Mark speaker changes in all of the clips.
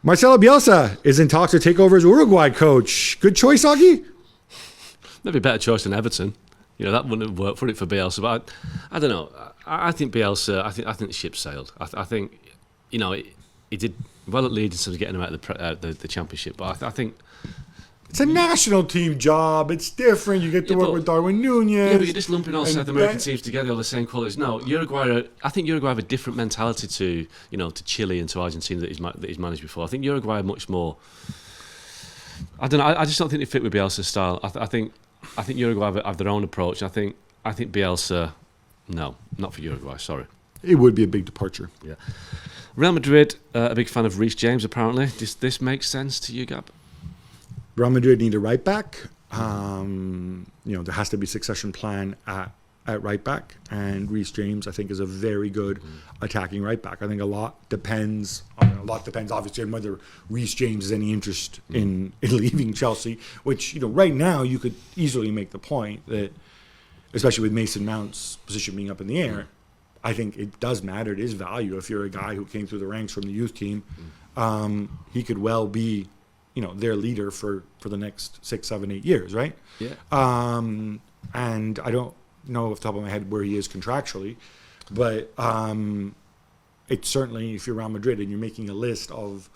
Speaker 1: Marcelo Bielsa is in talks to take over as Uruguay coach. Good choice, Augie?
Speaker 2: Maybe a better choice than Everton. That wouldn't have worked for Bielsa. But I don't know. I think Bielsa. I think the ship sailed. I think, he did well at Leeds in terms of getting them out of the Championship. But I think
Speaker 1: it's a national team job. It's different. You get to work with Darwin Nunez.
Speaker 2: Yeah, but you're just lumping all South American teams together, all the same qualities. No, I think Uruguay have a different mentality to Chile and to Argentina that he's managed before. I think Uruguay are much more. I don't know. I just don't think they fit with Bielsa's style. I think Uruguay have their own approach. I think Bielsa, no, not for Uruguay. Sorry.
Speaker 1: It would be a big departure.
Speaker 2: Yeah. Real Madrid, a big fan of Reece James. Apparently, does this make sense to you, Gab?
Speaker 1: Real Madrid need a right back. There has to be a succession plan at right back, and Reece James, I think, is a very good attacking right back. I think a lot depends obviously on whether Reece James has any interest in leaving Chelsea, which right now you could easily make the point that, especially with Mason Mount's position being up in the air, I think it does matter. It is value. If you're a guy who came through the ranks from the youth team, he could well be their leader for the next 6, 7, 8 years, right?
Speaker 2: Yeah.
Speaker 1: And I don't know off the top of my head where he is contractually, but it's certainly, if you're Real Madrid and you're making a list of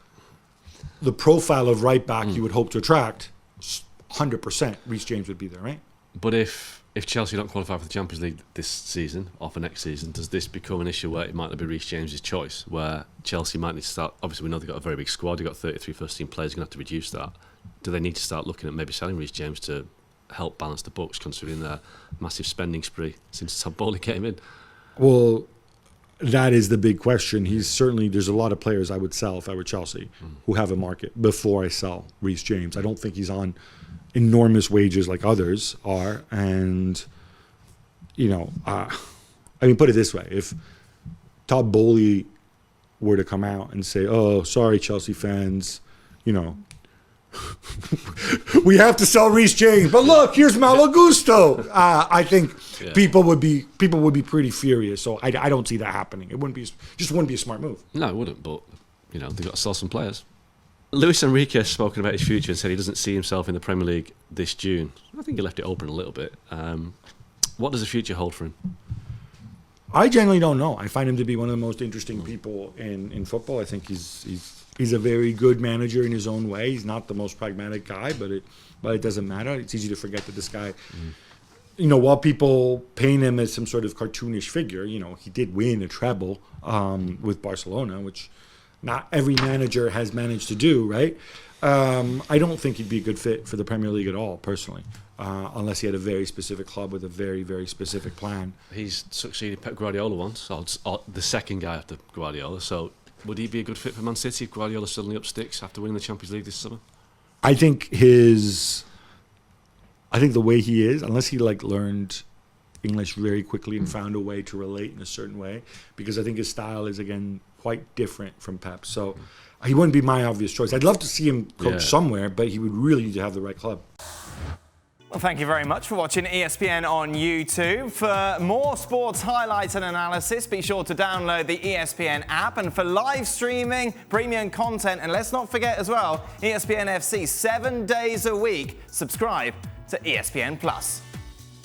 Speaker 1: the profile of right back you would hope to attract, 100% Reece James would be there, right?
Speaker 2: But if Chelsea don't qualify for the Champions League this season or for next season, does this become an issue where it might not be Reece James' choice, where Chelsea might need to start? Obviously, we know they've got a very big squad. They've got 33 first-team players. They're going to have to reduce that. Do they need to start looking at maybe selling Reece James to help balance the books, considering their massive spending spree since Todd Bowley came in?
Speaker 1: Well, that is the big question. There's a lot of players I would sell if I were Chelsea who have a market before I sell Reece James. I don't think he's on enormous wages like others are, and put it this way: if Todd Bowley were to come out and say, "Oh, sorry, Chelsea fans, we have to sell Reece James, but look, here's Malo Gusto," I think people would be pretty furious. So I don't see that happening. It wouldn't be a smart move.
Speaker 2: No, it wouldn't. But they've got to sell some players. Luis Enrique has spoken about his future and said he doesn't see himself in the Premier League this June. I think he left it open a little bit. What does the future hold for him?
Speaker 1: I genuinely don't know. I find him to be one of the most interesting people in football. I think he's a very good manager in his own way. He's not the most pragmatic guy, but it doesn't matter. It's easy to forget that this guy, while people paint him as some sort of cartoonish figure, he did win a treble with Barcelona, which not every manager has managed to do, right? I don't think he'd be a good fit for the Premier League at all, personally, unless he had a very specific club with a very, very specific plan.
Speaker 2: He's succeeded Pep Guardiola once, or the second guy after Guardiola, so would he be a good fit for Man City if Guardiola suddenly up sticks after winning the Champions League this summer?
Speaker 1: I think the way he is, unless he learned English very quickly and found a way to relate in a certain way, because I think his style is, again, quite different from Pep. So he wouldn't be my obvious choice. I'd love to see him coach somewhere, but he would really need to have the right club.
Speaker 3: Well, thank you very much for watching ESPN on YouTube. For more sports highlights and analysis, be sure to download the ESPN app. And for live streaming, premium content, and let's not forget as well, ESPN FC 7 days a week. Subscribe to ESPN+.